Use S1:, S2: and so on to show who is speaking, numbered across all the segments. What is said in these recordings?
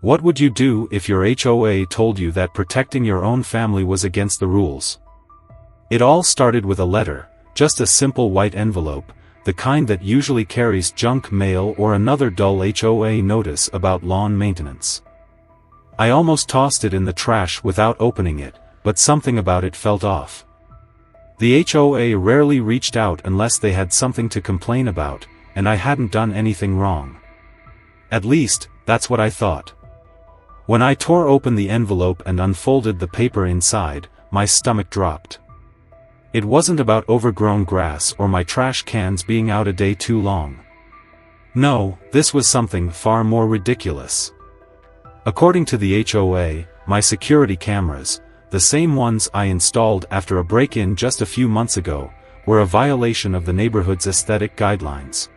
S1: What would you do if your HOA told you that protecting your own family was against the rules? It all started with a letter, just a simple white envelope, the kind that usually carries junk mail or another dull HOA notice about lawn maintenance. I almost tossed it in the trash without opening it, but something about it felt off. The HOA rarely reached out unless they had something to complain about, and I hadn't done anything wrong. At least, that's what I thought. When I tore open the envelope and unfolded the paper inside, my stomach dropped. It wasn't about overgrown grass or my trash cans being out a day too long. No, this was something far more ridiculous. According to the HOA, my security cameras, the same ones I installed after a break-in just a few months ago, were a violation of the neighborhood's aesthetic guidelines.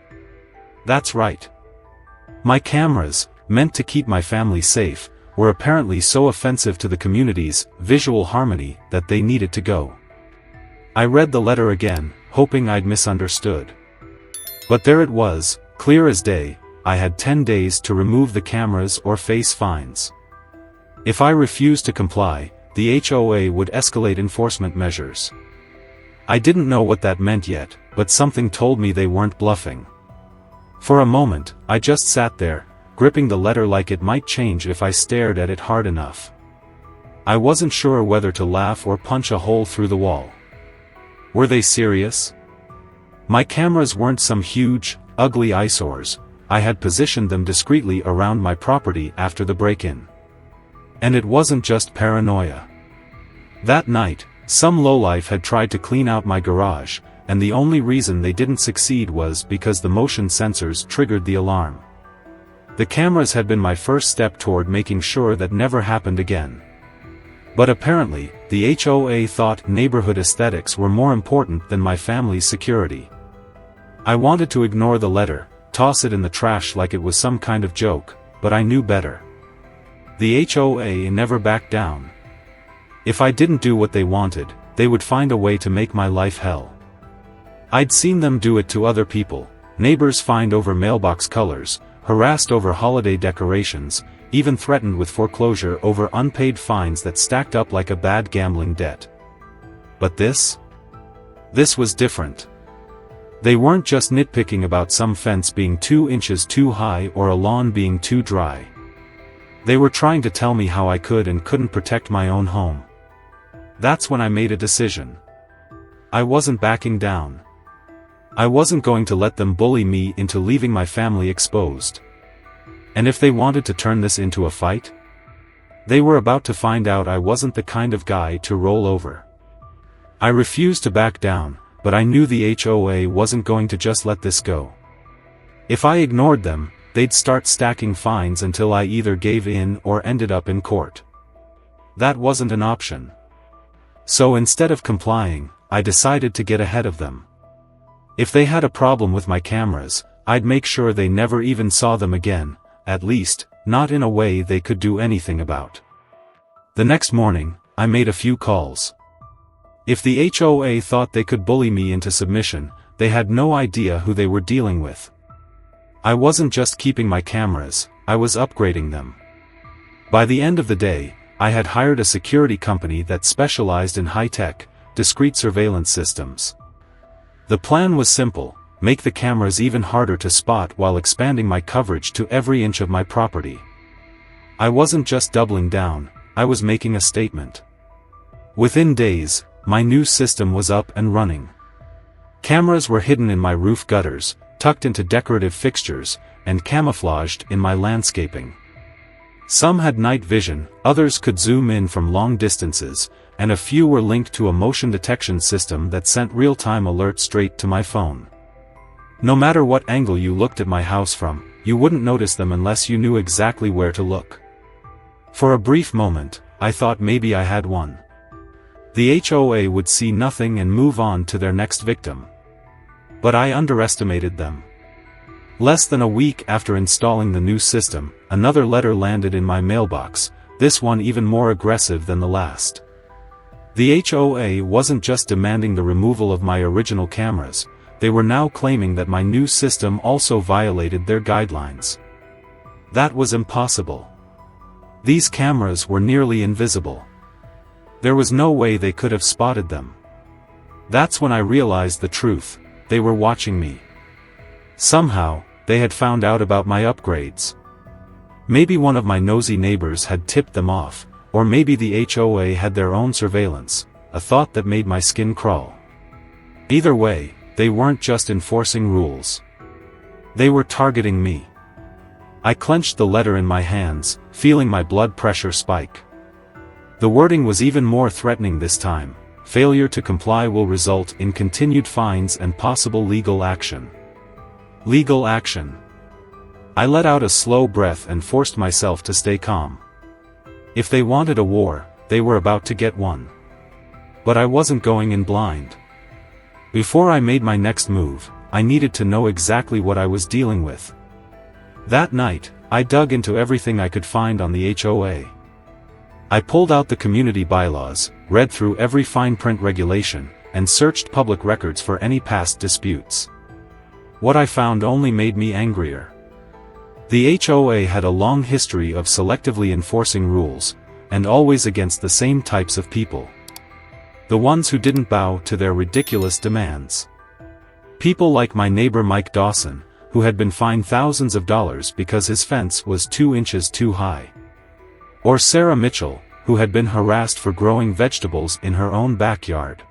S1: That's right. My cameras, meant to keep my family safe, were apparently so offensive to the community's visual harmony that they needed to go. I read the letter again, hoping I'd misunderstood. But there it was, clear as day. I had 10 days to remove the cameras or face fines. If I refused to comply, the HOA would escalate enforcement measures. I didn't know what that meant yet, but something told me they weren't bluffing. For a moment, I just sat there, gripping the letter like it might change if I stared at it hard enough. I wasn't sure whether to laugh or punch a hole through the wall. Were they serious? My cameras weren't some huge, ugly eyesores. I had positioned them discreetly around my property after the break-in. And it wasn't just paranoia. That night, some lowlife had tried to clean out my garage, and the only reason they didn't succeed was because the motion sensors triggered the alarm. The cameras had been my first step toward making sure that never happened again. But apparently, the HOA thought neighborhood aesthetics were more important than my family's security. I wanted to ignore the letter, toss it in the trash like it was some kind of joke, but I knew better. The HOA never backed down. If I didn't do what they wanted, they would find a way to make my life hell. I'd seen them do it to other people, neighbors fined over mailbox colors, harassed over holiday decorations, even threatened with foreclosure over unpaid fines that stacked up like a bad gambling debt. But this was different. They weren't just nitpicking about some fence being 2 inches too high or a lawn being too dry. They were trying to tell me how I could and couldn't protect my own home. That's when I made a decision. I wasn't backing down. I wasn't going to let them bully me into leaving my family exposed. And if they wanted to turn this into a fight, they were about to find out I wasn't the kind of guy to roll over. I refused to back down, but I knew the HOA wasn't going to just let this go. If I ignored them, they'd start stacking fines until I either gave in or ended up in court. That wasn't an option. So instead of complying, I decided to get ahead of them. If they had a problem with my cameras, I'd make sure they never even saw them again, at least, not in a way they could do anything about. The next morning, I made a few calls. If the HOA thought they could bully me into submission, they had no idea who they were dealing with. I wasn't just keeping my cameras, I was upgrading them. By the end of the day, I had hired a security company that specialized in high-tech, discreet surveillance systems. The plan was simple: make the cameras even harder to spot while expanding my coverage to every inch of my property. I wasn't just doubling down, I was making a statement. Within days, my new system was up and running. Cameras were hidden in my roof gutters, tucked into decorative fixtures, and camouflaged in my landscaping. Some had night vision, others could zoom in from long distances, and a few were linked to a motion detection system that sent real-time alerts straight to my phone. No matter what angle you looked at my house from, you wouldn't notice them unless you knew exactly where to look. For a brief moment, I thought maybe I had one. The HOA would see nothing and move on to their next victim. But I underestimated them. Less than a week after installing the new system, another letter landed in my mailbox, this one even more aggressive than the last. The HOA wasn't just demanding the removal of my original cameras, they were now claiming that my new system also violated their guidelines. That was impossible. These cameras were nearly invisible. There was no way they could have spotted them. That's when I realized the truth: they were watching me. Somehow, they had found out about my upgrades. Maybe one of my nosy neighbors had tipped them off, or maybe the HOA had their own surveillance, a thought that made my skin crawl. Either way, they weren't just enforcing rules. They were targeting me. I clenched the letter in my hands, feeling my blood pressure spike. The wording was even more threatening this time: failure to comply will result in continued fines and possible legal action. Legal action. I let out a slow breath and forced myself to stay calm. If they wanted a war, they were about to get one. But I wasn't going in blind. Before I made my next move, I needed to know exactly what I was dealing with. That night, I dug into everything I could find on the HOA. I pulled out the community bylaws, read through every fine print regulation, and searched public records for any past disputes. What I found only made me angrier. The HOA had a long history of selectively enforcing rules, and always against the same types of people. The ones who didn't bow to their ridiculous demands. People like my neighbor Mike Dawson, who had been fined thousands of dollars because his fence was 2 inches too high. Or Sarah Mitchell, who had been harassed for growing vegetables in her own backyard.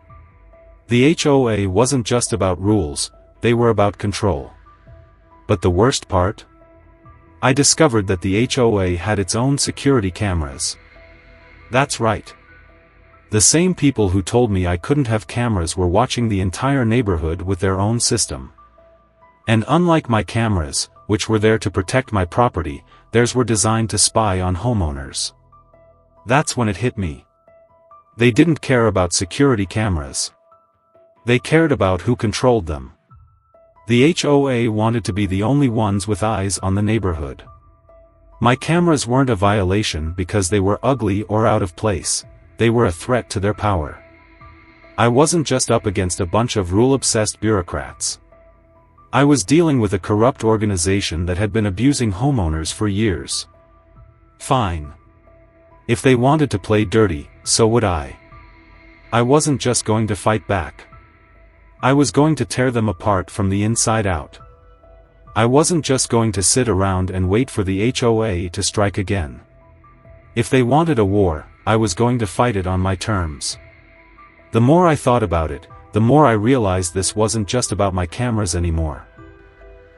S1: The HOA wasn't just about rules, they were about control. But the worst part? I discovered that the HOA had its own security cameras. That's right. The same people who told me I couldn't have cameras were watching the entire neighborhood with their own system. And unlike my cameras, which were there to protect my property, theirs were designed to spy on homeowners. That's when it hit me. They didn't care about security cameras. They cared about who controlled them. The HOA wanted to be the only ones with eyes on the neighborhood. My cameras weren't a violation because they were ugly or out of place, they were a threat to their power. I wasn't just up against a bunch of rule-obsessed bureaucrats. I was dealing with a corrupt organization that had been abusing homeowners for years. Fine. If they wanted to play dirty, so would I. I wasn't just going to fight back. I was going to tear them apart from the inside out. I wasn't just going to sit around and wait for the HOA to strike again. If they wanted a war, I was going to fight it on my terms. The more I thought about it, the more I realized this wasn't just about my cameras anymore.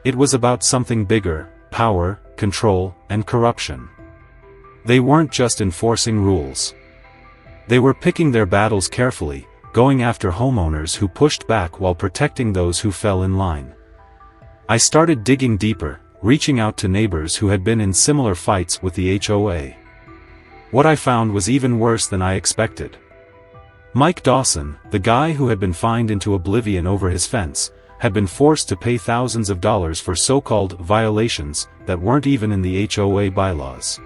S1: It was about something bigger: power, control, and corruption. They weren't just enforcing rules. They were picking their battles carefully, going after homeowners who pushed back while protecting those who fell in line. I started digging deeper, reaching out to neighbors who had been in similar fights with the HOA. What I found was even worse than I expected. Mike Dawson, the guy who had been fined into oblivion over his fence, had been forced to pay thousands of dollars for so-called violations that weren't even in the HOA bylaws.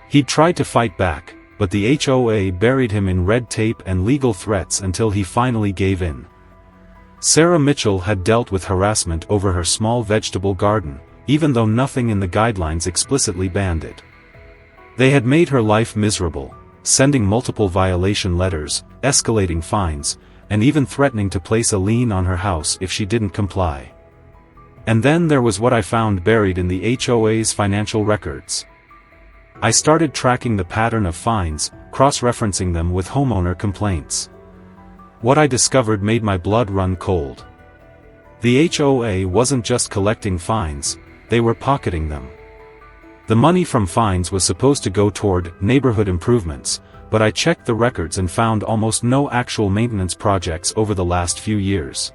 S1: He'd tried to fight back, but the HOA buried him in red tape and legal threats until he finally gave in. Sarah Mitchell had dealt with harassment over her small vegetable garden, even though nothing in the guidelines explicitly banned it. They had made her life miserable, sending multiple violation letters, escalating fines, and even threatening to place a lien on her house if she didn't comply. And then there was what I found buried in the HOA's financial records. I started tracking the pattern of fines, cross-referencing them with homeowner complaints. What I discovered made my blood run cold. The HOA wasn't just collecting fines, they were pocketing them. The money from fines was supposed to go toward neighborhood improvements, but I checked the records and found almost no actual maintenance projects over the last few years.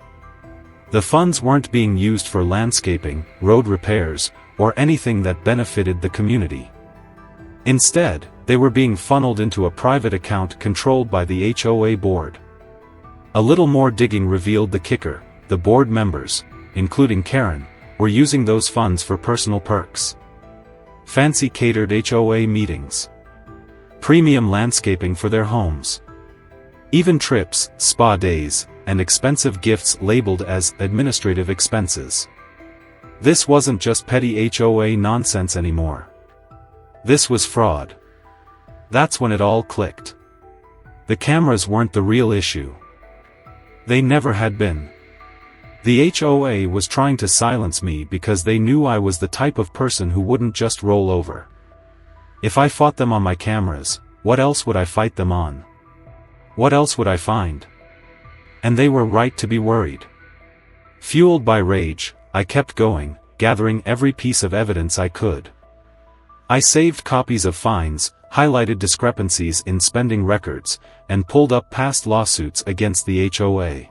S1: The funds weren't being used for landscaping, road repairs, or anything that benefited the community. Instead, they were being funneled into a private account controlled by the HOA board. A little more digging revealed the kicker: the board members, including Karen, were using those funds for personal perks. Fancy catered HOA meetings. Premium landscaping for their homes. Even trips, spa days, and expensive gifts labeled as administrative expenses. This wasn't just petty HOA nonsense anymore. This was fraud. That's when it all clicked. The cameras weren't the real issue. They never had been. The HOA was trying to silence me because they knew I was the type of person who wouldn't just roll over. If I fought them on my cameras, what else would I fight them on? What else would I find? And they were right to be worried. Fueled by rage, I kept going, gathering every piece of evidence I could. I saved copies of fines, highlighted discrepancies in spending records, and pulled up past lawsuits against the HOA.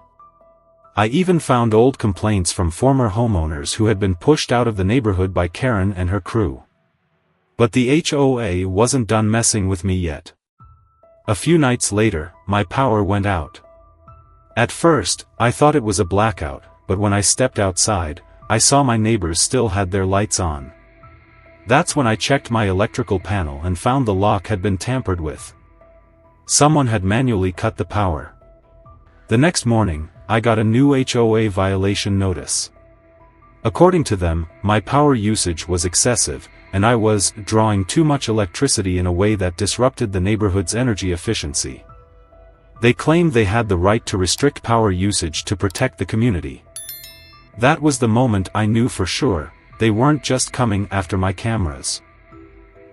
S1: I even found old complaints from former homeowners who had been pushed out of the neighborhood by Karen and her crew. But the HOA wasn't done messing with me yet. A few nights later, my power went out. At first, I thought it was a blackout, but when I stepped outside, I saw my neighbors still had their lights on. That's when I checked my electrical panel and found the lock had been tampered with. Someone had manually cut the power. The next morning, I got a new HOA violation notice. According to them, my power usage was excessive, and I was drawing too much electricity in a way that disrupted the neighborhood's energy efficiency. They claimed they had the right to restrict power usage to protect the community. That was the moment I knew for sure, they weren't just coming after my cameras.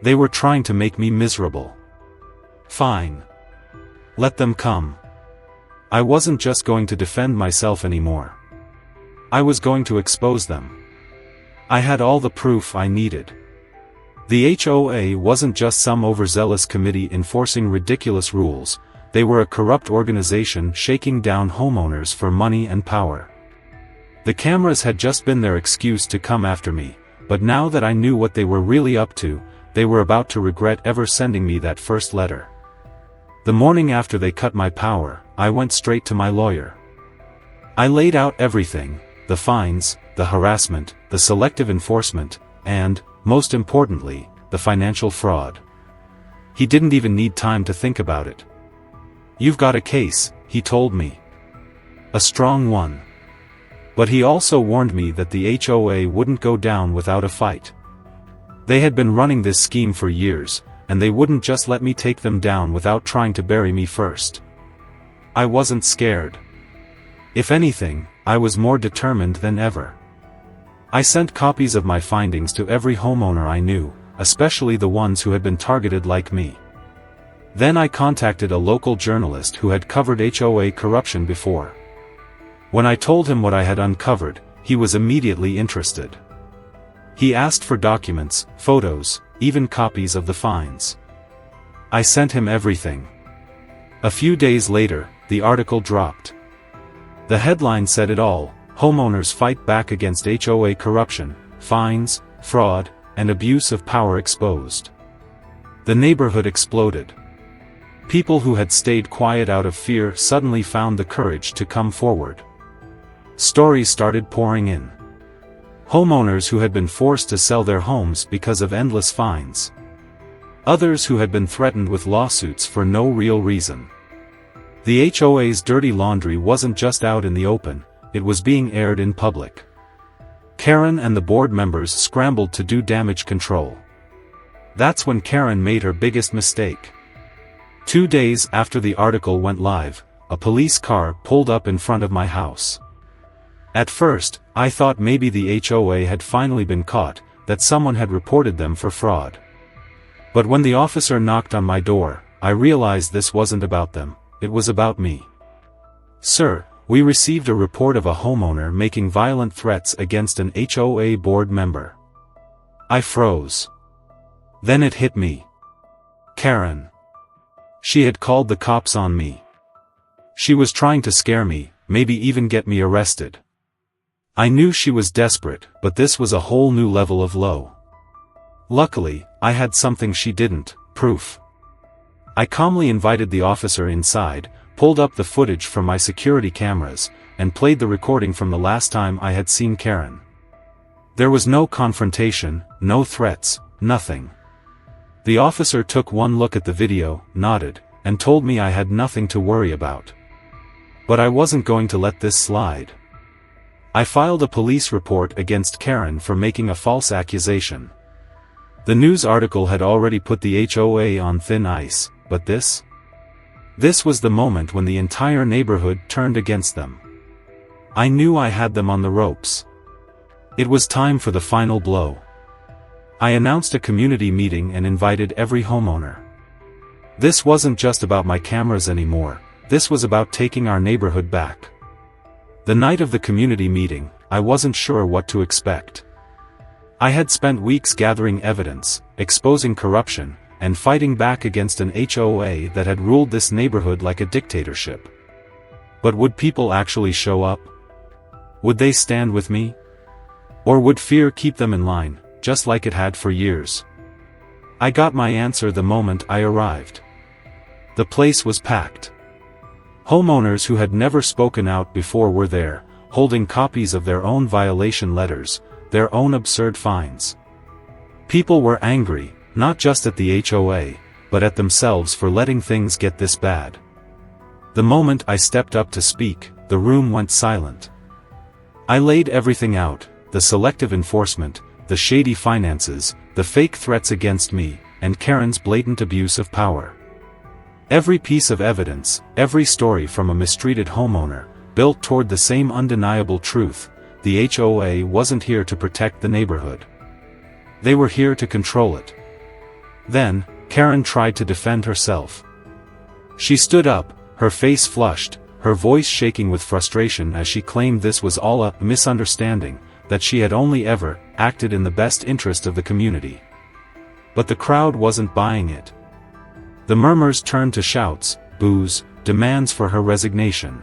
S1: They were trying to make me miserable. Fine. Let them come. I wasn't just going to defend myself anymore. I was going to expose them. I had all the proof I needed. The HOA wasn't just some overzealous committee enforcing ridiculous rules, they were a corrupt organization shaking down homeowners for money and power. The cameras had just been their excuse to come after me, but now that I knew what they were really up to, they were about to regret ever sending me that first letter. The morning after they cut my power, I went straight to my lawyer. I laid out everything, the fines, the harassment, the selective enforcement, and, most importantly, the financial fraud. He didn't even need time to think about it. "You've got a case," he told me. "A strong one." But he also warned me that the HOA wouldn't go down without a fight. They had been running this scheme for years, and they wouldn't just let me take them down without trying to bury me first. I wasn't scared. If anything, I was more determined than ever. I sent copies of my findings to every homeowner I knew, especially the ones who had been targeted like me. Then I contacted a local journalist who had covered HOA corruption before. When I told him what I had uncovered, he was immediately interested. He asked for documents, photos, even copies of the fines. I sent him everything. A few days later, the article dropped. The headline said it all: homeowners fight back against HOA corruption, fines, fraud, and abuse of power exposed. The neighborhood exploded. People who had stayed quiet out of fear suddenly found the courage to come forward. Stories started pouring in. Homeowners who had been forced to sell their homes because of endless fines. Others who had been threatened with lawsuits for no real reason. The HOA's dirty laundry wasn't just out in the open, it was being aired in public. Karen and the board members scrambled to do damage control. That's when Karen made her biggest mistake. 2 days after the article went live, a police car pulled up in front of my house. At first, I thought maybe the HOA had finally been caught, that someone had reported them for fraud. But when the officer knocked on my door, I realized this wasn't about them, it was about me. "Sir, we received a report of a homeowner making violent threats against an HOA board member." I froze. Then it hit me. Karen. She had called the cops on me. She was trying to scare me, maybe even get me arrested. I knew she was desperate, but this was a whole new level of low. Luckily, I had something she didn't: proof. I calmly invited the officer inside, pulled up the footage from my security cameras, and played the recording from the last time I had seen Karen. There was no confrontation, no threats, nothing. The officer took one look at the video, nodded, and told me I had nothing to worry about. But I wasn't going to let this slide. I filed a police report against Karen for making a false accusation. The news article had already put the HOA on thin ice, but this? This was the moment when the entire neighborhood turned against them. I knew I had them on the ropes. It was time for the final blow. I announced a community meeting and invited every homeowner. This wasn't just about my cameras anymore, this was about taking our neighborhood back. The night of the community meeting, I wasn't sure what to expect. I had spent weeks gathering evidence, exposing corruption, and fighting back against an HOA that had ruled this neighborhood like a dictatorship. But would people actually show up? Would they stand with me? Or would fear keep them in line, just like it had for years? I got my answer the moment I arrived. The place was packed. Homeowners who had never spoken out before were there, holding copies of their own violation letters, their own absurd fines. People were angry, not just at the HOA, but at themselves for letting things get this bad. The moment I stepped up to speak, the room went silent. I laid everything out, the selective enforcement, the shady finances, the fake threats against me, and Karen's blatant abuse of power. Every piece of evidence, every story from a mistreated homeowner, built toward the same undeniable truth: the HOA wasn't here to protect the neighborhood. They were here to control it. Then, Karen tried to defend herself. She stood up, her face flushed, her voice shaking with frustration as she claimed this was all a misunderstanding, that she had only ever acted in the best interest of the community. But the crowd wasn't buying it. The murmurs turned to shouts, boos, demands for her resignation.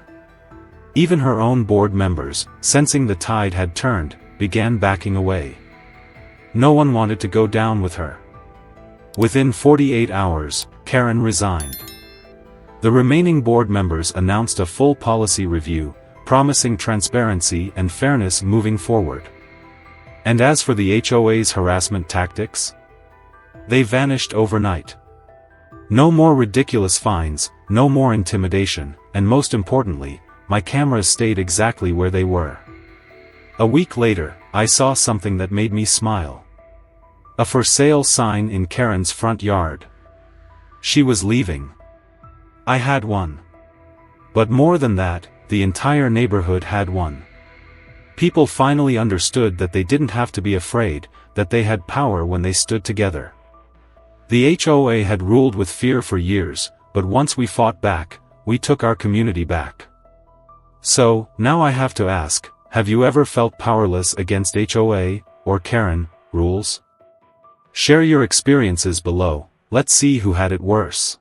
S1: Even her own board members, sensing the tide had turned, began backing away. No one wanted to go down with her. Within 48 hours, Karen resigned. The remaining board members announced a full policy review, promising transparency and fairness moving forward. And as for the HOA's harassment tactics, they vanished overnight. No more ridiculous fines, no more intimidation, and most importantly, my cameras stayed exactly where they were. A week later, I saw something that made me smile. A for sale sign in Karen's front yard. She was leaving. I had one. But more than that, the entire neighborhood had one. People finally understood that they didn't have to be afraid, that they had power when they stood together. The HOA had ruled with fear for years, but once we fought back, we took our community back. So, now I have to ask, have you ever felt powerless against HOA, or Karen, rules? Share your experiences below, let's see who had it worse.